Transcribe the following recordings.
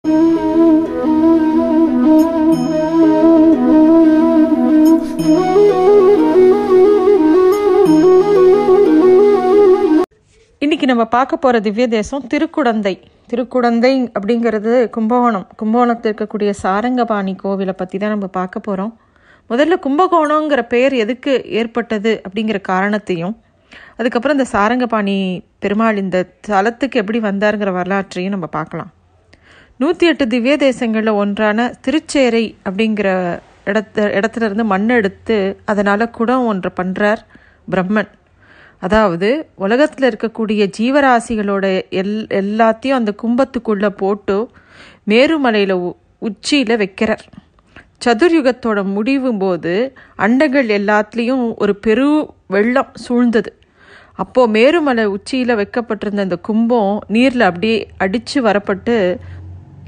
இன்னைக்கு நம்ம பார்க்க போகிற திவ்ய தேசம் திருக்குடந்தை. திருக்குடந்தை அப்படிங்கிறது கும்பகோணத்தில் இருக்கக்கூடிய சாரங்கபாணி கோவிலை பற்றி தான் நம்ம பார்க்க போகிறோம். முதல்ல கும்பகோணங்கிற பெயர் எதுக்கு ஏற்பட்டது அப்படிங்கிற காரணத்தையும், அதுக்கப்புறம் இந்த சாரங்கபாணி பெருமாள் இந்த தலத்துக்கு எப்படி வந்தாருங்கிற வரலாற்றையும் நம்ம பார்க்கலாம். 108 திவ்ய தேசங்களில் ஒன்றான திருச்சேரை அப்படிங்கிற இடத்துல இருந்து மண் எடுத்து அதனால் குடம் ஒன்றை பண்ணுறார் பிரம்மன். அதாவது உலகத்தில் இருக்கக்கூடிய ஜீவராசிகளோட எல்லாத்தையும் அந்த கும்பத்துக்குள்ளே போட்டு மேருமலையில் உச்சியில் வைக்கிறார். சதுர்யுகத்தோட முடிவும் போது அண்டங்கள் எல்லாத்துலேயும் ஒரு பெரு வெள்ளம் சூழ்ந்தது. அப்போது மேருமலை உச்சியில் வைக்கப்பட்டிருந்த அந்த கும்பம் நீரில் அப்படியே அடித்து வரப்பட்டு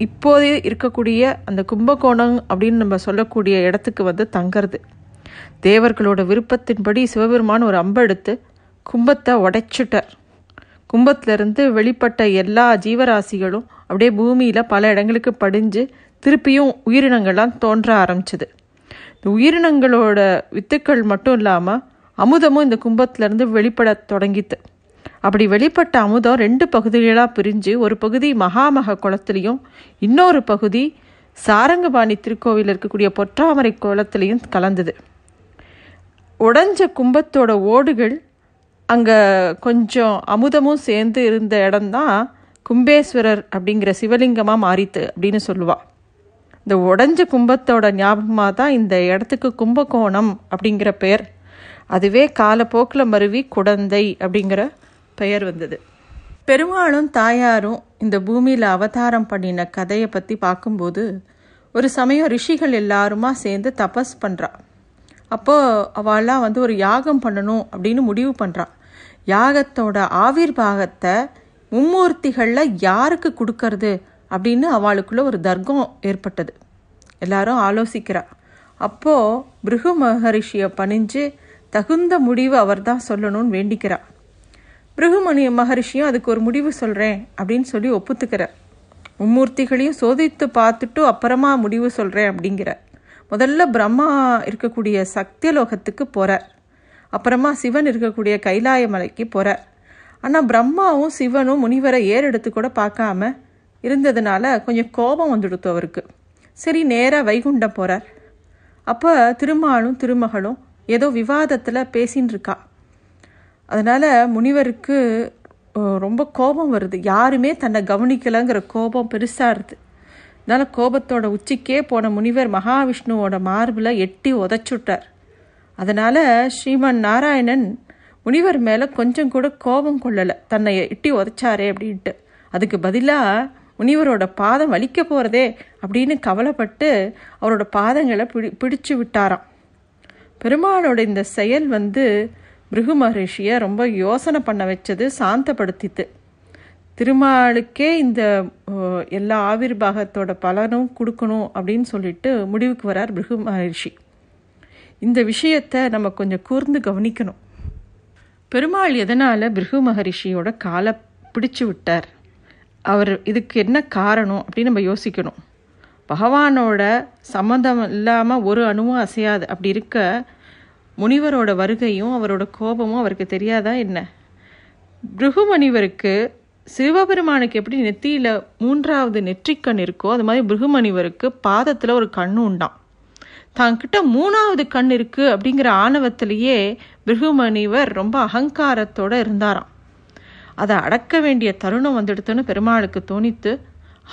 இப்போதே இருக்கக்கூடிய அந்த கும்பகோணம் அப்படின்னு நம்ம சொல்லக்கூடிய இடத்துக்கு வந்து தங்கிறது. தேவர்களோட விருப்பத்தின்படி சிவபெருமான் ஒரு அம்பெடுத்து கும்பத்தை உடைச்சிட்டார். கும்பத்திலிருந்து வெளிப்பட்ட எல்லா ஜீவராசிகளும் அப்படியே பூமியில் பல இடங்களுக்கு படிஞ்சு திருப்பியும் உயிரினங்கள்லாம் தோன்ற ஆரம்பிச்சது. இந்த உயிரினங்களோட வித்துக்கள் மட்டும் இல்லாமல் அமுதமும் இந்த கும்பத்திலேருந்து வெளிப்பட தொடங்கித்து. அப்படி வெளிப்பட்ட அமுதம் 2 பகுதிகளாக பிரிஞ்சு ஒரு பகுதி மகாமக குளத்துலேயும் இன்னொரு பகுதி சாரங்கபாணி திருக்கோவில் இருக்கக்கூடிய பொற்றாமரை குளத்துலேயும் கலந்தது. உடைஞ்ச கும்பத்தோட ஓடுகள் அங்கே கொஞ்சம் அமுதமும் சேர்ந்து இருந்த இடம்தான் கும்பேஸ்வரர் அப்படிங்கிற சிவலிங்கமாக மாறித்து அப்படின்னு சொல்லுவாள். இந்த உடைஞ்ச கும்பத்தோட ஞாபகமாக தான் இந்த இடத்துக்கு கும்பகோணம் அப்படிங்கிற பெயர். அதுவே காலப்போக்கில் மருவி குடந்தை அப்படிங்கிற பெயர் வந்தது. பெருமாளும் தாயாரும் இந்த பூமியில் அவதாரம் பண்ணின கதையை பற்றி பார்க்கும்போது ஒரு சமயம் ரிஷிகள் எல்லாருமா சேர்ந்து தபஸ் பண்ணுறா. அப்போது அவள்லாம் வந்து ஒரு யாகம் பண்ணணும் அப்படின்னு முடிவு பண்ணுறா. யாகத்தோட ஆவிர்வாகத்தை மும்மூர்த்திகளில் யாருக்கு கொடுக்கறது அப்படின்னு அவளுக்குள்ள ஒரு தர்க்கம் ஏற்பட்டது. எல்லாரும் ஆலோசிக்கிறா. அப்போது பிருகு மகரிஷியை பணிஞ்சு தகுந்த முடிவு அவர் தான் சொல்லணும்னு வேண்டிக்கிறா. பிருகு மகரிஷியும் அதுக்கு ஒரு முடிவு சொல்கிறேன் அப்படின்னு சொல்லி ஒப்புத்துக்கிறார். மும்மூர்த்திகளையும் சோதித்து பார்த்துட்டு அப்புறமா முடிவு சொல்கிறேன் அப்படிங்கிறார். முதல்ல பிரம்மா இருக்கக்கூடிய சத்தியலோகத்துக்கு போகிறார். அப்புறமா சிவன் இருக்கக்கூடிய கைலாய மலைக்கு போகிறார். ஆனால் பிரம்மாவும் சிவனும் முனிவரை ஏறெடுத்து கூட பார்க்காம இருந்ததுனால கொஞ்சம் கோபம் வந்துடுத்து அவருக்கு. சரி, நேராக வைகுண்டம் போகிறார். அப்போ திருமாலும் திருமகளும் ஏதோ விவாதத்தில் பேசின்னு இருக்கா. அதனால் முனிவருக்கு ரொம்ப கோபம் வருது. யாருமே தன்னை கவனிக்கலைங்கிற கோபம் பெருசாக இருக்குது. அதனால் கோபத்தோட உச்சிக்கே போன முனிவர் மகாவிஷ்ணுவோட மார்பில் எட்டி உதைச்சுட்டார். அதனால் ஸ்ரீமன் நாராயணன் முனிவர் மேலே கொஞ்சம் கூட கோபம் கொள்ளலை, தன்னை எட்டி உதைச்சாரே அப்படின்ட்டு. அதுக்கு பதிலாக முனிவரோட பாதம் வலிக்க போகிறதே அப்படின்னு கவலைப்பட்டு அவரோட பாதங்களை பிடிச்சு விட்டாராம். பெருமாளோட இந்த செயல் வந்து பிருகு மகரிஷியை ரொம்ப யோசனை பண்ண வச்சது, சாந்தப்படுத்தித்து. திருமாலுக்கே இந்த எல்லா ஆவிர்வாகத்தோட பலனும் கொடுக்கணும் அப்படின்னு சொல்லிட்டு முடிவுக்கு வரார் பிருகு மகரிஷி. இந்த விஷயத்தை நம்ம கொஞ்சம் கூர்ந்து கவனிக்கணும். பெருமாள் எதனால் பிருகு மகரிஷியோட காலை பிடிச்சு விட்டார், அவர் இதுக்கு என்ன காரணம் அப்படின்னு நம்ம யோசிக்கணும். பகவானோட சம்மந்தம் இல்லாமல் ஒரு அணுவும் அசையாது. அப்படி இருக்க முனிவரோட வருகையும் அவரோட கோபமும் அவருக்கு தெரியாதா என்ன? பிருகு முனிவருக்கு சிவபெருமானுக்கு எப்படி நெத்தியில் 3வது நெற்றிக்கண் இருக்கோ அது மாதிரி பிருகு முனிவருக்கு பாதத்தில் ஒரு கண்ணு உண்டாம். தாங்கிட்ட 3வது கண் இருக்குது அப்படிங்கிற ஆணவத்திலேயே பிருகு முனிவர் ரொம்ப அகங்காரத்தோடு இருந்தாராம். அதை அடக்க வேண்டிய தருணம் வந்துடுத்துன்னு பெருமாளுக்கு தோணித்து.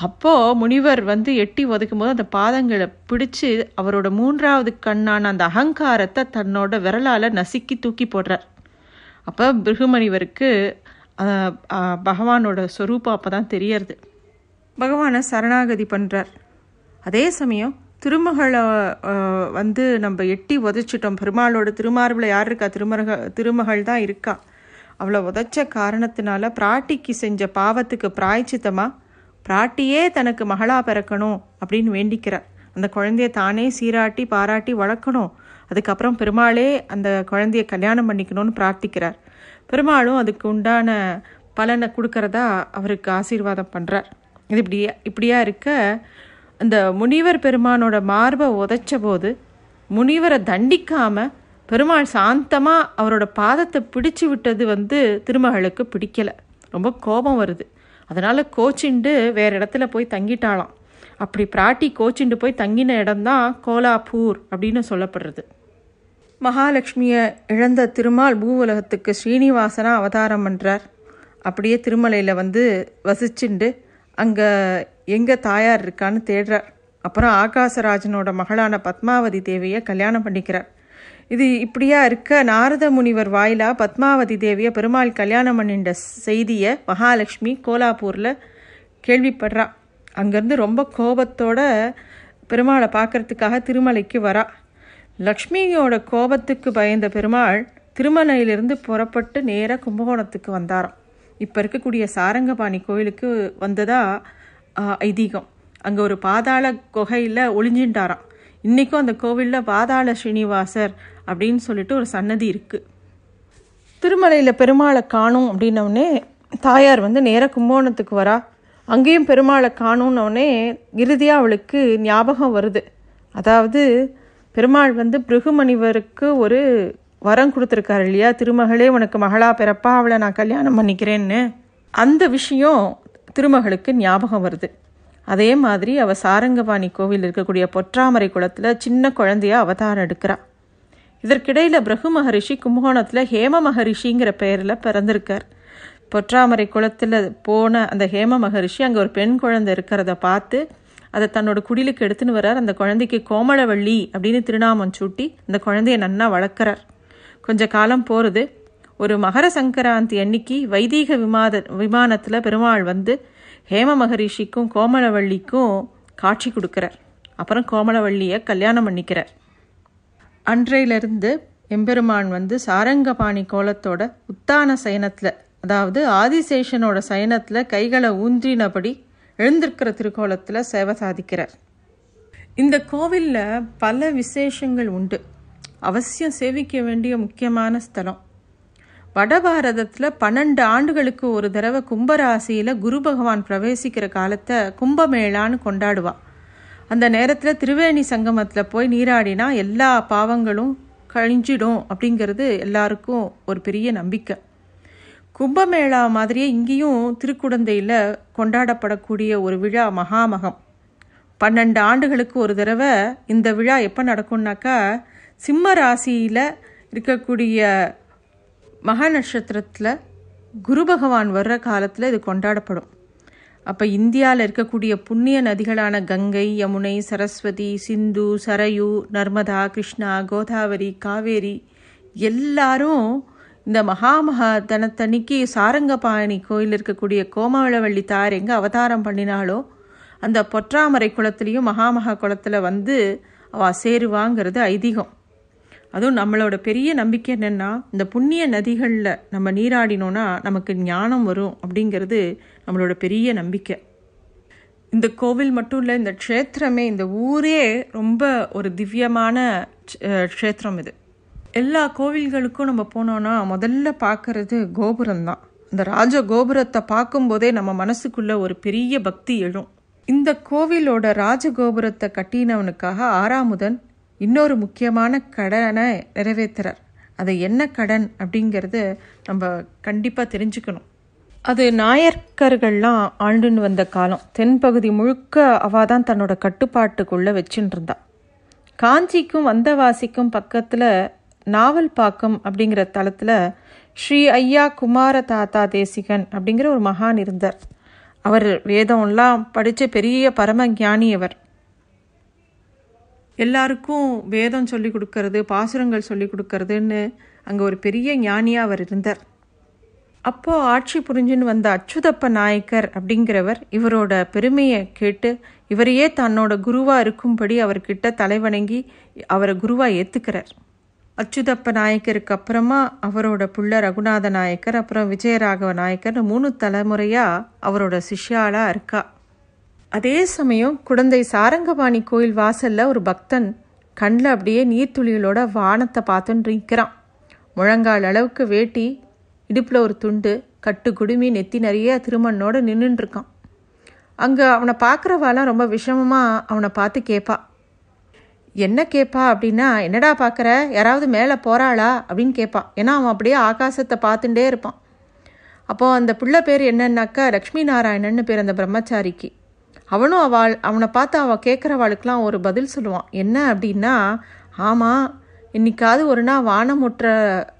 அப்போது முனிவர் வந்து எட்டி உதைக்கும் போது அந்த பாதங்களை பிடிச்சு அவரோட 3வது கண்ணான அந்த அகங்காரத்தை தன்னோட விரலால் நசுக்கி தூக்கி போடுறார். அப்போ பிருகு முனிவருக்கு பகவானோட ஸ்வரூபம் அப்போ தான் தெரியறது. பகவானை சரணாகதி பண்ணுறார். அதே சமயம் திருமகளை வந்து நம்ம எட்டி உதைச்சிட்டோம். பெருமாளோட திருமார்பில் யார் இருக்கா? திருமகள் தான் இருக்கா. அவளை உதைச்ச காரணத்தினால பிராட்டிக்கு செஞ்ச பாவத்துக்கு பிராய்ச்சித்தமாக பிராட்டியே தனக்கு மகளா பிறக்கணும் அப்படின்னு வேண்டிக்கிறார். அந்த குழந்தைய தானே சீராட்டி பாராட்டி வளர்க்கணும். அதுக்கப்புறம் பெருமாளே அந்த குழந்தைய கல்யாணம் பண்ணிக்கணும்னு பிரார்த்திக்கிறார். பெருமாளும் அதுக்கு உண்டான பலனை கொடுக்கறதா அவருக்கு ஆசீர்வாதம் பண்ணுறார். இது இப்படியா இருக்க அந்த முனிவர் பெருமானோட மார்பை உதைச்ச போது முனிவரை தண்டிக்காமல் பெருமாள் சாந்தமாக அவரோட பாதத்தை பிடிச்சு விட்டது திருமகளுக்கு பிடிக்கலை. ரொம்ப கோபம் வருது. அதனால் கோச்சிண்டு வேறு இடத்துல போய் தங்கிட்டாளாம். அப்படி பிராட்டி கோச்சிண்டு போய் தங்கின இடம்தான் கோலாப்பூர் அப்படின்னு சொல்லப்படுறது. மகாலட்சுமியை இழந்த திருமால் பூவுலகத்துக்கு ஸ்ரீனிவாசனா அவதாரம் பண்ணுறார். அப்படியே திருமலையில் வசிச்சுண்டு அங்கே எங்கே தாயார் இருக்கான்னு தேடுறார். அப்புறம் ஆகாசராஜனோட மகளான பத்மாவதி தேவியை கல்யாணம் பண்ணிக்கிறார். இது இப்படியா இருக்க நாரத முனிவர் வாயிலா பத்மாவதி தேவியை பெருமாள் கல்யாணம் பண்ணின்ற செய்தியை மகாலட்சுமி கோலாப்பூரில் கேள்விப்படுறா. அங்கேருந்து ரொம்ப கோபத்தோட பெருமாளை பார்க்கறதுக்காக திருமலைக்கு வரா. லக்ஷ்மியோட கோபத்துக்கு பயந்த பெருமாள் திருமலையிலிருந்து புறப்பட்டு நேராக கும்பகோணத்துக்கு வந்தாராம். இப்போ இருக்கக்கூடிய சாரங்கபாணி கோயிலுக்கு வந்ததா ஐதீகம். அங்கே ஒரு பாதாள குகையில் ஒளிஞ்சின்றாராம். இன்றைக்கும் அந்த கோவிலில் பாதாள ஸ்ரீனிவாசர் அப்படின்னு சொல்லிட்டு ஒரு சன்னதி இருக்குது. திருமலையில் பெருமாளை காணும் அப்படின்னோடனே தாயார் நேராக கும்பகோணத்துக்கு வரா. அங்கேயும் பெருமாளை காணுன்னொடனே இறுதியாக அவளுக்கு ஞாபகம் வருது. அதாவது பெருமாள் பிருகுமணிவருக்கு ஒரு வரம் கொடுத்துருக்காரு இல்லையா, திருமகளே உனக்கு மகளா பிறப்பா, அவளை நான் கல்யாணம் பண்ணிக்கிறேன்னு. அந்த விஷயம் திருமகளுக்கு ஞாபகம் வருது. அதே மாதிரி அவள் சாரங்கபாணி கோவில் இருக்கக்கூடிய பொற்றாமரை குளத்தில் சின்ன குழந்தையா அவதாரம் எடுக்கிறா. இதற்கிடையில் பிருகு மகரிஷி கும்பகோணத்தில் ஹேம மகரிஷிங்கிற பெயரில் பிறந்திருக்கார். பொற்றாமரை குளத்தில் போன அந்த ஹேம மகரிஷி அங்கே ஒரு பெண் குழந்தை இருக்கிறத பார்த்து அதை தன்னோட குடிலுக்கு எடுத்துன்னு வர்றார். அந்த குழந்தைக்கு கோமளவள்ளி அப்படின்னு திருநாமம் சூட்டி அந்த குழந்தைய நன்னா வளர்க்குறார். கொஞ்ச காலம் போகிறது. ஒரு மகர சங்கராந்தி அன்னைக்கு வைதீக விமானத்தில் பெருமாள் ஹேம மகரிஷிக்கும் கோமளவள்ளிக்கும் காட்சி கொடுக்குறார். அப்புறம் கோமளவள்ளியை கல்யாணம் பண்ணிக்கிறார். அன்றையிலிருந்து எம்பெருமான் சாரங்கபாணி கோலத்தோட உத்தான சயனத்தில், அதாவது ஆதிசேஷனோட சயனத்தில் கைகளை ஊன்றினபடி எழுந்திருக்கிற திருக்கோலத்தில் சேவை சாதிக்கிறார். இந்த கோவிலில் பல விசேஷங்கள் உண்டு. அவசியம் சேவிக்க வேண்டிய முக்கியமான ஸ்தலம். வடபாரதத்தில் 12 ஆண்டுகளுக்கு ஒரு தடவை கும்பராசியில் குரு பகவான் பிரவேசிக்கிற காலத்தை கும்பமேளான்னு கொண்டாடுவா. அந்த நேரத்தில் திரிவேணி சங்கமத்தில் போய் நீராடினா எல்லா பாவங்களும் கழிஞ்சிடும் அப்படிங்கிறது எல்லாருக்கும் ஒரு பெரிய நம்பிக்கை. கும்பமேளா மாதிரியே இங்கேயும் திருக்குடந்தையில் கொண்டாடப்படக்கூடிய ஒரு விழா மகாமகம். 12 ஆண்டுகளுக்கு ஒரு தடவை இந்த விழா எப்போ நடக்கும்னாக்கா சிம்ம ராசியில் இருக்கக்கூடிய மகா நட்சத்திரத்தில் குரு பகவான் வர்ற காலத்தில் இது கொண்டாடப்படும். அப்போ இந்தியாவில் இருக்கக்கூடிய புண்ணிய நதிகளான கங்கை, யமுனை, சரஸ்வதி, சிந்து, சரயு, நர்மதா, கிருஷ்ணா, கோதாவரி, காவேரி எல்லாரும் இந்த மகாமகா தினத்தன்னைக்கு சாரங்கபாணி கோயில் இருக்கக்கூடிய கோமளவள்ளி தாயார் எங்கே அவதாரம் பண்ணினாலோ அந்த பொற்றாமரை குளத்துலேயும் மகாமகா குளத்தில் அவள் சேருவாங்கிறது ஐதீகம். அதுவும் நம்மளோட பெரிய நம்பிக்கை என்னென்னா, இந்த புண்ணிய நதிகளில் நம்ம நீராடினோன்னா நமக்கு ஞானம் வரும் அப்படிங்கிறது நம்மளோட பெரிய நம்பிக்கை. இந்த கோவில் மட்டும் இல்லை, இந்த க்ஷேத்திரமே, இந்த ஊரே ரொம்ப ஒரு திவ்யமான க்ஷேத்திரம் இது. எல்லா கோவில்களுக்கும் நம்ம போனோன்னா முதல்ல பார்க்கறது கோபுரம்தான். அந்த ராஜ கோபுரத்தை பார்க்கும்போதே நம்ம மனசுக்குள்ள ஒரு பெரிய பக்தி எழும். இந்த கோவிலோட ராஜகோபுரத்தை கட்டினவனுக்காக ஆறாமுதன் இன்னொரு முக்கியமான கடனை நிறைவேற்றுறார். அது என்ன கடன் அப்படிங்கிறது நம்ம கண்டிப்பாக தெரிஞ்சுக்கணும். அது நாயக்கர்கள்லாம் ஆண்டுன்னு வந்த காலம். தென்பகுதி முழுக்க அவள் தான் தன்னோட கட்டுப்பாட்டுக்குள்ளே வச்சுட்டு இருந்தா. காஞ்சிக்கும் வந்தவாசிக்கும் பக்கத்தில் நாவல்பாக்கம் அப்படிங்கிற தளத்தில் ஸ்ரீ ஐயா குமார தாத்தா தேசிகன் அப்படிங்கிற ஒரு மகான் இருந்தார். அவர் வேதம்லாம் படித்த பெரிய பரம ஞானி. அவர் எல்லாருக்கும் வேதம் சொல்லி கொடுக்கறது, பாசுரங்கள் சொல்லி கொடுக்கறதுன்னு அங்கே ஒரு பெரிய ஞானியாக அவர் இருந்தார். அப்போது ஆட்சி புரிஞ்சுன்னு வந்த அச்சுதப்ப நாயக்கர் அப்படிங்கிறவர் இவரோட பெருமையை கேட்டு இவரையே தன்னோட குருவாக இருக்கும்படி அவர்கிட்ட தலைவணங்கி அவரை குருவாக ஏற்றுக்கிறார். அச்சுதப்ப நாயக்கருக்கு அப்புறமா அவரோட புள்ள ரகுநாத நாயக்கர், அப்புறம் விஜயராகவ நாயக்கர் 3 தலைமுறையாக அவரோட சிஷ்யாலாக இருக்கா. அதே சமயம் குடந்தை சாரங்கபாணி கோயில் வாசலில் ஒரு பக்தன் கண்ணில் அப்படியே நீர்த்துளிகளோட வானத்தை பார்த்துன்னு நிற்கிறான். முழங்கால் அளவுக்கு வேட்டி, இடுப்பில் ஒரு துண்டு, கட்டு குடுமி, நெத்தி நிறைய திருமண்ணோடு நின்றுட்டுருக்கான். அங்கே அவனை பார்க்குறவாலாம் ரொம்ப விஷமமாக அவனை பார்த்து கேட்பா. என்ன கேட்பா அப்படின்னா, என்னடா பார்க்குற, யாராவது மேலே போகிறாளா அப்படின்னு கேட்பா. ஏன்னா அவன் அப்படியே ஆகாசத்தை பார்த்துட்டே இருப்பான். அப்போது அந்த பிள்ளை பேர் என்னன்னாக்கா லக்ஷ்மி நாராயணன்னு பேர் அந்த பிரம்மச்சாரிக்கு. அவனும் அவனை பார்த்து அவள் கேட்குறவாளுக்கெலாம் ஒரு பதில் சொல்லுவான். என்ன அப்படின்னா, ஆமாம், இன்னைக்காவது ஒரு நாள் வானம் முட்டுற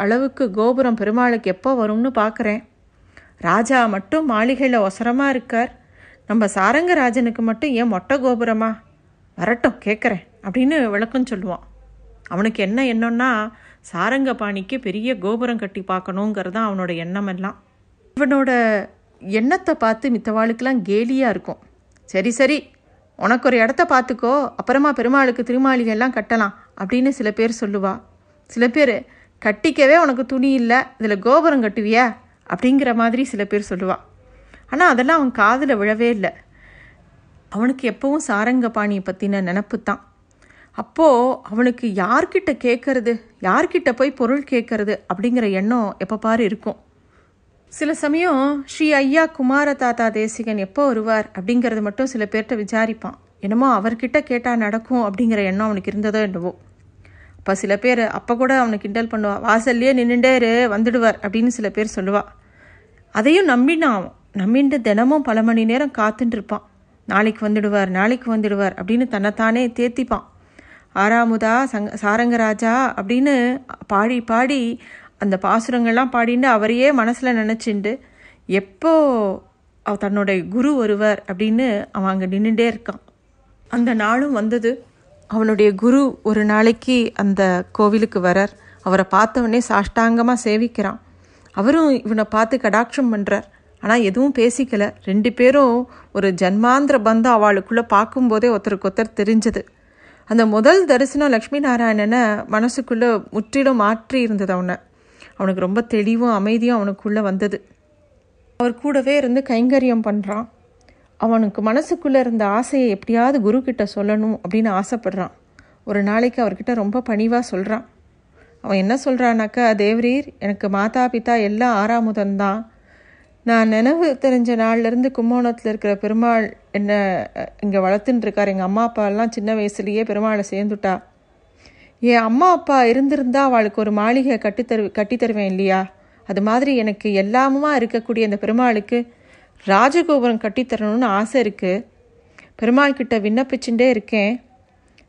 அளவுக்கு கோபுரம் பெருமாளுக்கு எப்போ வரும்னு பார்க்குறேன். ராஜா மட்டும் மாளிகையில் ஒசரமாக இருக்கார், நம்ம சாரங்கராஜனுக்கு மட்டும் ஏன் மொட்டை கோபுரமா? வரட்டும் கேட்குறேன் அப்படின்னு விளக்கம் சொல்லுவான். அவனுக்கு என்ன எண்ணம்னா, சாரங்கபாணிக்கு பெரிய கோபுரம் கட்டி பார்க்கணுங்கிறது தான் அவனோட எண்ணம் எல்லாம். இவனோட எண்ணத்தை பார்த்து மித்தவாளுக்கெல்லாம் கேலியாக இருக்கும். சரி சரி, உனக்கு ஒரு இடத்த பார்த்துக்கோ, அப்புறமா பெருமாளுக்கு திருமாளிகையெல்லாம் கட்டலாம் அப்படின்னு சில பேர் சொல்லுவா. சில பேர் கட்டிக்கவே உனக்கு துணி இல்லை, இதில் கோபுரம் கட்டுவியா அப்படிங்கிற மாதிரி சில பேர் சொல்லுவா. ஆனால் அதெல்லாம் அவன் காதில் விழவே இல்லை. அவனுக்கு எப்பவும் சாரங்கபாணியை பற்றின நினப்பு தான். அப்போது அவனுக்கு யார்கிட்ட கேட்கறது, யார்கிட்ட போய் பொருள் கேட்கறது அப்படிங்கிற எண்ணம் எப்போ பாரு இருக்கும். சில சமயம் ஸ்ரீ ஐயா குமார தாத்தா தேசிகன் எப்போ வருவார் அப்படிங்கிறது மட்டும் சில பேர்கிட்ட விசாரிப்பான். என்னமோ அவர்கிட்ட கேட்டால் நடக்கும் அப்படிங்கிற எண்ணம் அவனுக்கு இருந்ததோ என்னவோ. அப்போ சில பேர் அப்போ கூட அவனுக்கு கிண்டல் பண்ணுவா. வாசல்லையே நின்றுண்டேரு, வந்துடுவார் அப்படின்னு சில பேர் சொல்லுவா. அதையும் நம்பினான். நம்பிட்டு தினமும் பல மணி நேரம் காத்துட்டு இருப்பான். நாளைக்கு வந்துடுவார், நாளைக்கு வந்துடுவார் அப்படின்னு தன்னைத்தானே தேத்திப்பான். ஆறாமுதா சாரங்கராஜா அப்படின்னு பாடி பாடி அந்த பாசுரங்கள்லாம் பாடிட்டு அவரையே மனசில் நினச்சிண்டு எப்போ தன்னுடைய குரு வருவார் அப்படின்னு அவன் அங்கே நின்றுட்டே இருக்கான். அந்த நாளும் வந்தது. அவனுடைய குரு ஒரு நாளைக்கு அந்த கோவிலுக்கு வரார். அவரை பார்த்தவொடனே சாஷ்டாங்கமாக சேவிக்கிறான். அவரும் இவனை பார்த்து கடாட்சம் பண்ணுறார். ஆனால் எதுவும் பேசிக்கலை. ரெண்டு பேரும் ஒரு ஜன்மாந்திர பந்தம் அவளுக்குள்ளே பார்க்கும்போதே ஒருத்தருக்கு ஒருத்தர் தெரிஞ்சது. அந்த முதல் தரிசனம் லக்ஷ்மி நாராயணனை மனசுக்குள்ளே முற்றிலும் மாற்றி இருந்தது. அவனுக்கு ரொம்ப தெளிவும் அமைதியும் அவனுக்குள்ளே வந்தது. அவர் கூடவே இருந்து கைங்கரியம் பண்ணுறான். அவனுக்கு மனசுக்குள்ளே இருந்த ஆசையை எப்படியாவது குரு கிட்ட சொல்லணும் அப்படின்னு ஆசைப்படுறான். ஒரு நாளைக்கு அவர்கிட்ட ரொம்ப பணிவாக சொல்கிறான். அவன் என்ன சொல்கிறான்னாக்கா, தேவரீர், எனக்கு மாதா பிதா எல்லாம் ஆறாமுதன்தான். நான் நினைவு தெரிஞ்ச நாள்லேருந்து கும்போணத்தில் இருக்கிற பெருமாள் என்ன இங்கே வளர்த்துன்னு இருக்கார். எங்கள் அம்மா அப்பா எல்லாம் சின்ன வயசுலேயே பெருமாளை சேர்ந்துட்டா. என் அம்மா அப்பா இருந்திருந்தா அவளுக்கு ஒரு மாளிகை கட்டித்தருவேன் இல்லையா? அது மாதிரி எனக்கு எல்லாமுமா இருக்கக்கூடிய இந்த பெருமாளுக்கு ராஜகோபுரம் கட்டித்தரணும்னு ஆசை இருக்குது. பெருமாள் கிட்ட விண்ணப்பிச்சுட்டே இருக்கேன்.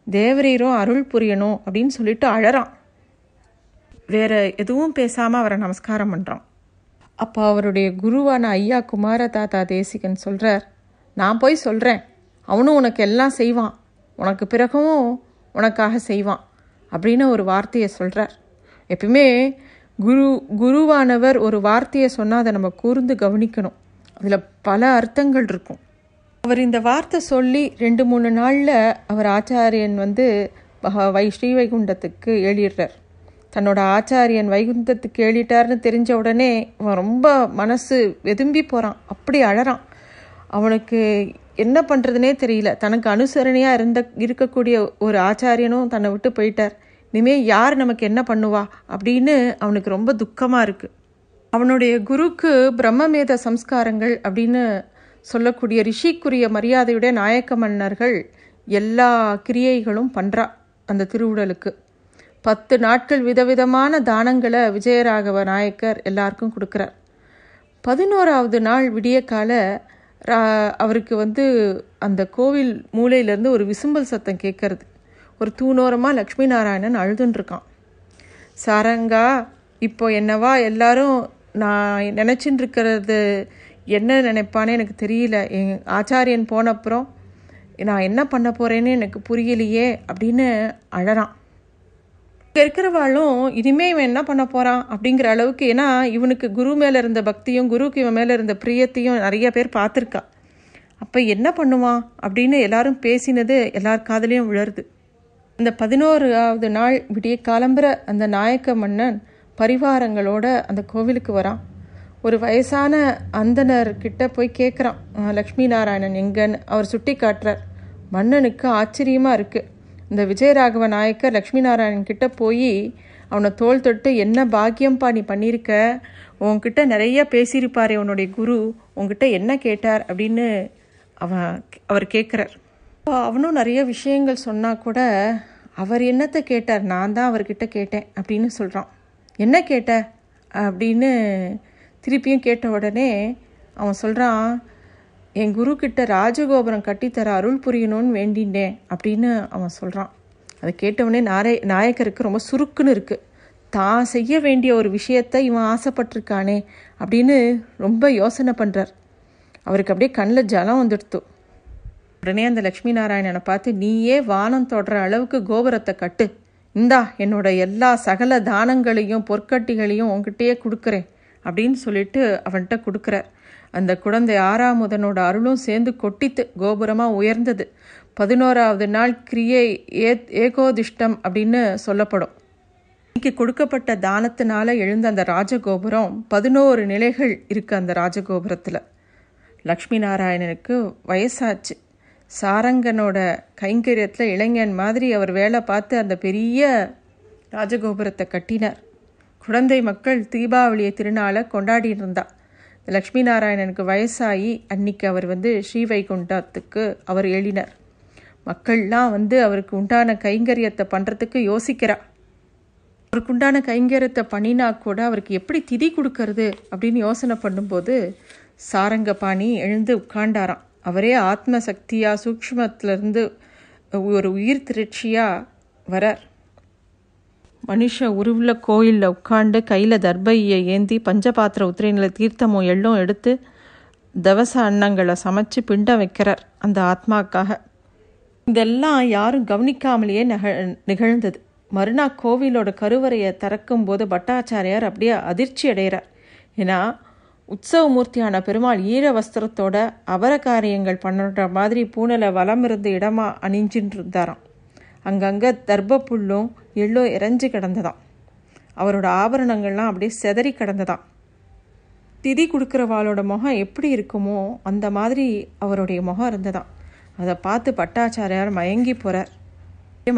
தேவரீரும் அருள் புரியணும் அப்படின்னு சொல்லிட்டு அழறான். வேற எதுவும் பேசாமல் அவரை நமஸ்காரம் பண்ணுறான். அப்போ அவருடைய குருவான ஐயா குமார தாத்தா தேசிகன் சொல்கிறார், நான் போய் சொல்கிறேன், அவனும் உனக்கு எல்லாம் செய்வான், உனக்கு பிறகும் உனக்காக செய்வான் அப்படின்னு ஒரு வார்த்தையை சொல்கிறார். எப்பயுமே குருவானவர் ஒரு வார்த்தையை சொன்னால் அதை நம்ம கூர்ந்து கவனிக்கணும். அதில் பல அர்த்தங்கள் இருக்கும். அவர் இந்த வார்த்தை சொல்லி 2-3 நாளில் அவர் ஆச்சாரியன் ஸ்ரீவைகுண்டத்துக்கு ஏழிடுறார். தன்னோட ஆச்சாரியன் வைகுந்தத்துக்கு ஏழிட்டார்னு தெரிஞ்ச உடனே அவன் ரொம்ப மனசு வெதும்பி போகிறான். அப்படி அழறான். அவனுக்கு என்ன பண்ணுறதுனே தெரியல. தனக்கு அனுசரணையாக இருக்கக்கூடிய ஒரு ஆச்சாரியனும் தன்னை விட்டு போயிட்டார். இனிமேல் யார் நமக்கு என்ன பண்ணுவா அப்படின்னு அவனுக்கு ரொம்ப துக்கமாக இருக்குது. அவனுடைய குருக்கு பிரம்மமேத சம்ஸ்காரங்கள் அப்படின்னு சொல்லக்கூடிய ரிஷிக்குரிய மரியாதையுடைய நாயக்க மன்னர்கள் எல்லா கிரியைகளும் பண்ணுறா. அந்த திருவுடலுக்கு 10 நாட்கள் விதவிதமான தானங்களை விஜயராகவ நாயக்கர் எல்லாருக்கும் கொடுக்குறார். 11ஆவது நாள் விடிய கால அவருக்கு அந்த கோவில் மூலையிலேருந்து ஒரு விசும்பல் சத்தம் கேட்கறது. ஒரு தூணோரமாக லக்ஷ்மி நாராயணன் அழுதுன்ட்ருக்கான். சாரங்கா, இப்போ என்னவா எல்லாரும் நான் நினச்சின்னு இருக்கிறது என்ன நினைப்பானே எனக்கு தெரியல. என் ஆச்சாரியன் போனப்புறம் நான் என்ன பண்ண போகிறேன்னு எனக்கு புரியலையே அப்படின்னு அழறான். இங்கே இருக்கிறவாளும் இனிமேல் இவன் என்ன பண்ண போகிறான் அப்படிங்கிற அளவுக்கு, ஏன்னா இவனுக்கு குரு மேலே இருந்த பக்தியும் குருவுக்கு இவன் மேலே இருந்த பிரியத்தையும் நிறைய பேர் பார்த்துருக்கா. அப்போ என்ன பண்ணுவான் அப்படின்னு எல்லாரும் பேசினது எல்லார் காதலையும் விழருது. அந்த 11ஆவது நாள் விடிய காலம்புற அந்த நாயக்க மன்னன் பரிவாரங்களோட அந்த கோவிலுக்கு வரான். ஒரு வயசான அந்தனர்கிட்ட போய் கேட்குறான், லக்ஷ்மி நாராயணன் எங்கன்னு. அவர் சுட்டி காட்டுறார். மன்னனுக்கு ஆச்சரியமாக இருக்குது. இந்த விஜயராகவ நாயக்கர் லக்ஷ்மி நாராயணன் கிட்ட போய் அவனை தோள் தொட்டு, என்ன பாக்கியம்பா நீ பண்ணியிருக்க, உன்கிட்ட நிறைய பேசியிருப்பாரே உன்னுடைய குரு, உன்கிட்ட என்ன கேட்டார் அப்படின்னு அவர் கேட்குறார். அவனும் நிறைய விஷயங்கள் சொன்னால் கூட அவர் என்னத்தை கேட்டார், நான் தான் அவர்கிட்ட கேட்டேன் அப்படின்னு சொல்கிறான். என்ன கேட்ட அப்படின்னு திருப்பியும் கேட்ட உடனே அவன் சொல்கிறான், என் குரு கிட்ட ராஜகோபுரம் கட்டித்தர அருள் புரியணும்னு வேண்டினேன் அப்படின்னு அவன் சொல்கிறான். அதை கேட்டவொடனே நாயக்கருக்கு ரொம்ப சுருக்குன்னு இருக்குது. தான் செய்ய வேண்டிய ஒரு விஷயத்தை இவன் ஆசைப்பட்டிருக்கானே அப்படின்னு ரொம்ப யோசனை பண்ணுறார். அவருக்கு அப்படியே கண்ணில் ஜலம் வந்துடுத்து. உடனே அந்த லக்ஷ்மி நாராயணனை பார்த்து, நீயே வானம் தொடுற அளவுக்கு கோபுரத்தை கட்டு, இந்தா என்னோட எல்லா சகல தானங்களையும் பொற்கட்டிகளையும் உங்ககிட்டயே கொடுக்குறேன் அப்படின்னு சொல்லிட்டு அவன்கிட்ட கொடுக்குறார். அந்த குழந்தை ஆறாமுதனோட அருளும் சேர்ந்து கொட்டித்து கோபுரமாக உயர்ந்தது. 11வது நாள் கிரியை ஏகோதிஷ்டம் அப்படின்னு சொல்லப்படும். இன்னைக்கு கொடுக்கப்பட்ட தானத்தினால எழுந்த அந்த ராஜகோபுரம் 11 நிலைகள் இருக்குது. அந்த ராஜகோபுரத்தில் லக்ஷ்மி நாராயணனுக்கு வயசாச்சு. சாரங்கனோட கைங்கரியத்தில் இளைஞன் மாதிரி அவர் வேலை பார்த்து அந்த பெரிய ராஜகோபுரத்தை கட்டினார். குழந்தை மக்கள் தீபாவளியை திருநாளை கொண்டாடிட்டு இருந்தா. லக்ஷ்மி நாராயணனுக்கு வயசாகி அன்னைக்கு அவர் ஸ்ரீவைகுண்டத்துக்கு அவர் ஏழினார். மக்கள்லாம் அவருக்கு உண்டான கைங்கரியத்தை பண்ணுறதுக்கு யோசிக்கிறா. அவருக்கு உண்டான கைங்கரியத்தை பண்ணினா கூட அவருக்கு எப்படி திதி கொடுக்கறது அப்படின்னு யோசனை பண்ணும்போது சாரங்கபாணி எழுந்து உட்காண்டாராம். அவரே ஆத்ம சக்தியாக சூக்ஷ்மத்திலேருந்து ஒரு உயிர் திரட்சியாக வரார். மனுஷ உருவில் கோயிலில் உட்காண்டு கையில் தர்பையை ஏந்தி பஞ்சபாத்திர உத்திரையில் தீர்த்தமும் எள்ளும் எடுத்து தவச அன்னங்களை சமைச்சு பிண்டம் வைக்கிறார் அந்த ஆத்மாக்காக. இதெல்லாம் யாரும் கவனிக்காமலேயே நிகழ்ந்தது. மறுநாள் கோவிலோட கருவறையை திறக்கும்போது பட்டாச்சாரியார் அப்படியே அதிர்ச்சி அடைகிறார். ஏன்னா உற்சவமூர்த்தியான பெருமாள் ஈர வஸ்திரத்தோட அபர காரியங்கள் பண்ணுற மாதிரி பூனலை வலம் இருந்த இடமா அணிஞ்சின்னு இருந்தாராம். அங்கங்கே தர்ப புல்லும் எள்ளும் இறைஞ்சி கிடந்ததாம். அவரோட ஆபரணங்கள்லாம் அப்படியே செதறி கிடந்ததாம். திதி கொடுக்குறவாளோட முகம் எப்படி இருக்குமோ அந்த மாதிரி அவருடைய முகம் இருந்ததாம். அதை பார்த்து பட்டாச்சாரியார் மயங்கி போகிறார்.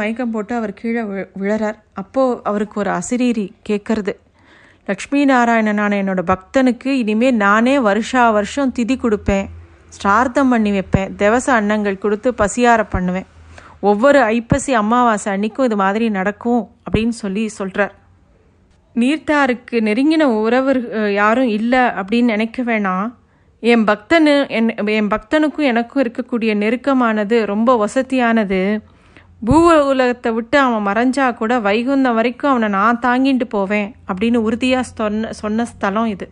மயக்கம் போட்டு அவர் கீழே விழறார். அப்போது அவருக்கு ஒரு அசிரீரி கேட்கறது, லக்ஷ்மி நாராயணனான என்னோட பக்தனுக்கு இனிமேல் நானே வருஷம் திதி கொடுப்பேன், ஸ்ரார்த்தம் பண்ணி வைப்பேன், திவச அன்னங்கள் கொடுத்து பசியார பண்ணுவேன், ஒவ்வொரு ஐப்பசி அமாவாசை அன்னைக்கும் இது மாதிரி நடக்கும் அப்படின்னு சொல்கிறார். நீர்த்தாருக்கு நெருங்கின உறவு யாரும் இல்லை அப்படின்னு நினைக்க வேணாம். என் பக்தனுக்கும் எனக்கும் இருக்கக்கூடிய நெருக்கமானது ரொம்ப வசதியானது. பூ உலகத்தை விட்டு அவன் மறைஞ்சா கூட வைகுந்தம் வரைக்கும் அவனை நான் தாங்கிட்டு போவேன் அப்படின்னு உறுதியாக சொன்ன ஸ்தலம் இது.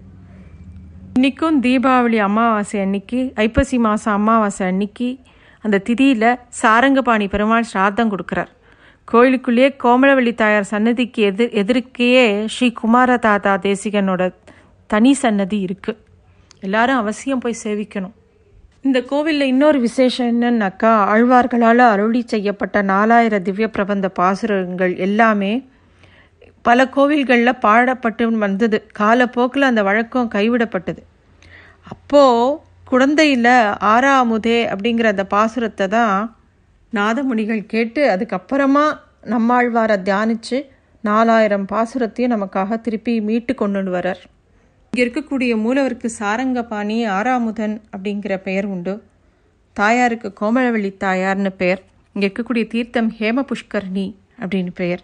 இன்றைக்கும் தீபாவளி அமாவாசை அன்னைக்கு, ஐப்பசி மாதம் அமாவாசை அன்னைக்கு அந்த திதியில் சாரங்கபாணி பெருமாள் ஸ்ராத்தம் கொடுக்குறார். கோயிலுக்குள்ளேயே கோமலவள்ளி தாயார் சன்னதிக்கு எதிர்க்கையே ஸ்ரீ குமார தாத்தா தேசிகனோட தனி சன்னதி இருக்குது. எல்லாரும் அவசியம் போய் சேவிக்கணும். இந்த கோவிலில் இன்னொரு விசேஷம் என்னன்னாக்கா, ஆழ்வார்களால் அருளி செய்யப்பட்ட 4000 திவ்ய பிரபந்த பாசுரங்கள் எல்லாமே பல கோவில்களில் பாடப்பட்டு வந்தது. காலப்போக்கில் அந்த வழக்கம் கைவிடப்பட்டது. அப்போது குழந்தையில் ஆறாமுதே அப்படிங்கிற அந்த பாசுரத்தை தான் நாதமுனிகள் கேட்டு அதுக்கப்புறமா நம்மாழ்வாரை தியானித்து 4000 பாசுரத்தையும் நமக்காக திருப்பி மீட்டு கொண்டு வரார். இங்கே இருக்கக்கூடிய மூலவருக்கு சாரங்கபாணி ஆறாமுதன் அப்படிங்கிற பெயர் உண்டு. தாயாருக்கு கோமலவள்ளி தாயார்னு பெயர். இங்கே இருக்கக்கூடிய தீர்த்தம் ஹேம புஷ்கரணி அப்படின்னு பெயர்.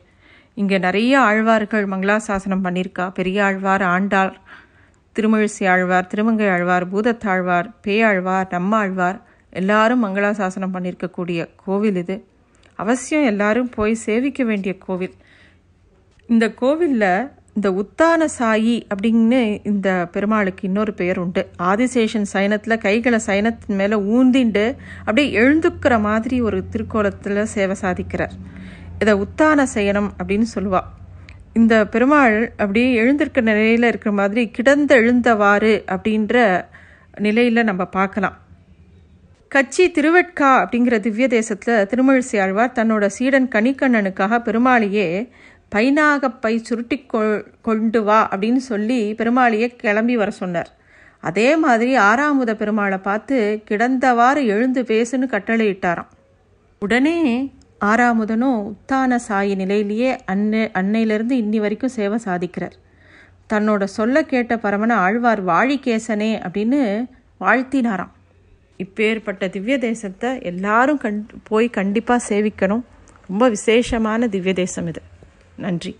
இங்கே நிறைய ஆழ்வார்கள் மங்களாசாசனம் பண்ணியிருக்கா. பெரிய ஆழ்வார், ஆண்டாள், திருமழிசை ஆழ்வார், திருமங்கை ஆழ்வார், பூதத்தாழ்வார், பேயாழ்வார், நம்மாழ்வார் எல்லாரும் மங்களாசாசனம் பண்ணியிருக்கக்கூடிய கோவில் இது. அவசியம் எல்லாரும் போய் சேவிக்க வேண்டிய கோவில். இந்த கோவிலில் இந்த உத்தான சாயி அப்படின்னு இந்த பெருமாளுக்கு இன்னொரு பெயர் உண்டு. ஆதிசேஷன் சயனத்தில் கைகளை சயனத்தின் மேலே ஊந்திண்டு அப்படியே எழுந்துக்கிற மாதிரி ஒரு திருக்கோலத்தில் சேவை சாதிக்கிறார். இதை உத்தான சயனம் அப்படின்னு சொல்லுவாள். இந்த பெருமாள் அப்படியே எழுந்திருக்கிற நிலையில் இருக்கிற மாதிரி கிடந்து எழுந்தவாறு அப்படின்ற நிலையில் நம்ம பார்க்கலாம். கச்சி திருவெட்கா அப்படிங்கிற திவ்ய தேசத்தில் திருமழிசை ஆழ்வார் தன்னோட சீடன் கணிக்கண்ணனுக்காக பெருமாளையே பைனாகப்பை சுருட்டி கொண்டு வா அப்படின்னு சொல்லி பெருமாளையே கிளம்பி வர சொன்னார். அதே மாதிரி ஆறாமுத பெருமாளை பார்த்து கிடந்தவாறு எழுந்து பேசுன்னு கட்டளையிட்டாராம். உடனே ஆறாமுதனும் உத்தான சாயி நிலையிலேயே அன்னையிலிருந்து இன்னி வரைக்கும் சேவை சாதிக்கிறார். தன்னோட சொல்ல கேட்ட பரமன ஆழ்வார் வாழிகேசனே அப்படின்னு வாழ்த்தினாராம். இப்பேற்பட்ட திவ்ய தேசத்தை எல்லாரும் போய் கண்டிப்பாக சேவிக்கணும். ரொம்ப விசேஷமான திவ்ய தேசம் இது. நன்றி.